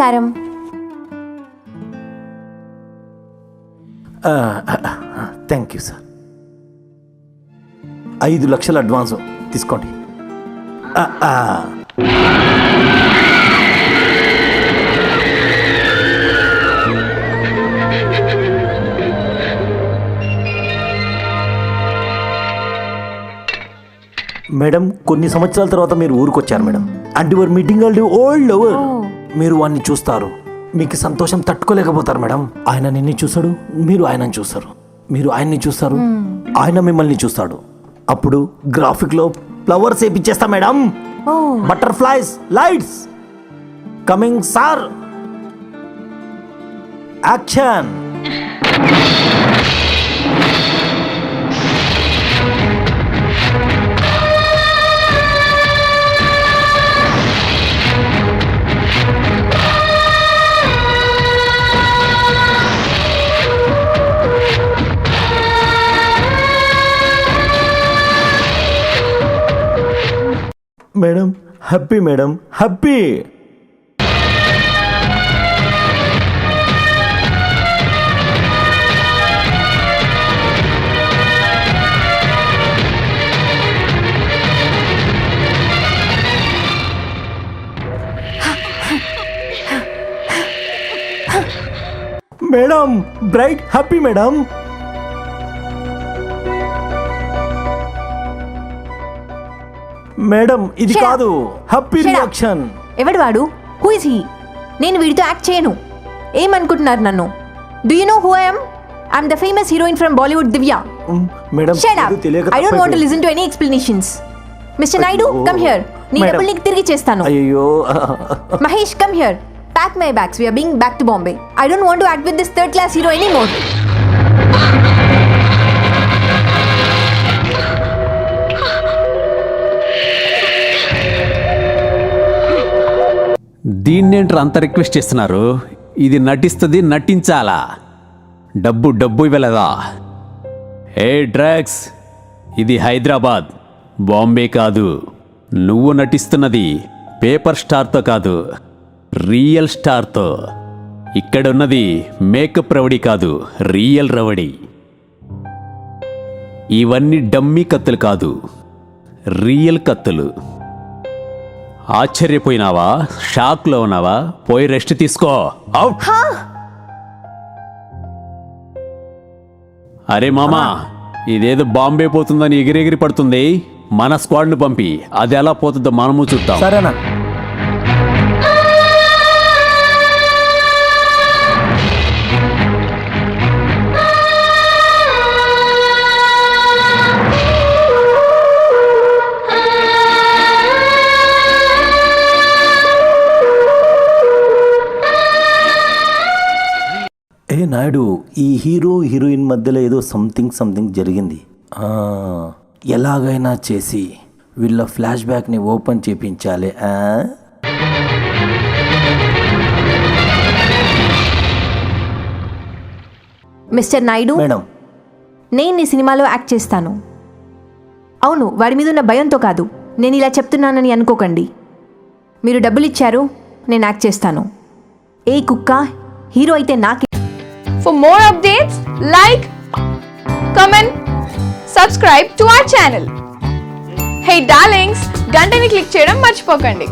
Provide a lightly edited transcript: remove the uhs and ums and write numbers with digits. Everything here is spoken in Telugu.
నమస్కారం. Thank you sir. 5 లక్షల అడ్వాన్స్ తీసుకోండి. మేడం, కొన్ని సంవత్సరాల తర్వాత మీరు ఊరికొచ్చారు madam. And your meeting all old lover. మీరు వాడిని చూస్తారు, మీకు సంతోషం తట్టుకోలేకపోతారు మేడం. ఆయన నిన్ను చూస్తాడు, మీరు ఆయనని చూస్తారు. మీరు ఆయన్ని చూస్తారు, ఆయన మిమ్మల్ని చూస్తాడు. అప్పుడు గ్రాఫిక్ లో ఫ్లవర్స్ వేపిచ్చేస్తా madam. Butterflies, lights coming sir. Action. Madam happy, madam happy. Madam bright happy madam. Madam ఇది కాదు, హ్యాపీ రియాక్షన్. ఎవడు వాడు? Who is he? నేను వీడితో యాక్ట్ చేయను. ఏమనుకుంటున్నారు నన్ను? Do you know who I am? I am the famous heroine from Bollywood, Divya. Madam shut up. I don't want to listen to any explanations. Mister Naidu, come here. నీ డబ్బులు నీకు తిరిగి చేస్తాను. అయ్యో. Mahesh, come here. Pack my bags. We are being back to Bombay. I don't want to act with this third class hero anymore. దీన్నేంట్రా అంత రిక్వెస్ట్ చేస్తున్నారు? ఇది నటిస్తుంది, నటించాలా? డబ్బు ఇవ్వలేదా? ఏ డ్రగ్స్, ఇది హైదరాబాద్, బాంబే కాదు. నువ్వు నటిస్తున్నది పేపర్ స్టార్తో కాదు, రియల్ స్టార్తో. ఇక్కడున్నది మేకప్ రవడి కాదు, రియల్ రవడి. ఇవన్నీ డమ్మీ కత్తులు కాదు, రియల్ కత్తులు. ఆశ్చర్యపోయినావా? షాక్లో ఉన్నావా? పోయి రెస్ట్ తీసుకో. అవుట్. అరే మామా, ఇదేదో బాంబే పోతుందని ఎగిరెగిరి పడుతుంది. మన స్క్వాడ్ను పంపి అది ఎలా పోతుందో మనము చూద్దాం. సరేనా? ఏ నాయుడు, ఈ హీరో హీరోయిన్ మధ్యలో ఏదో సంథింగ్ జరిగింది. ఎలాగైనా చేసి వీళ్ళ ఫ్లాష్ బ్యాక్ని ఓపెన్ చేయించాలి. మిస్టర్ నాయుడు, మేడం నేను ఈ సినిమాలో యాక్ట్ చేస్తాను. అవును, వాడి మీద ఉన్న భయంతో కాదు. నేను ఇలా చెప్తున్నానని అనుకోకండి. మీరు డబ్బులు ఇచ్చారు, నేను యాక్ట్ చేస్తాను. ఏ కుక్క హీరో అయితే నాకే. For more updates, like, comment, subscribe to our channel. Hey darlings, గంటని click చేయడం మర్చిపోకండి.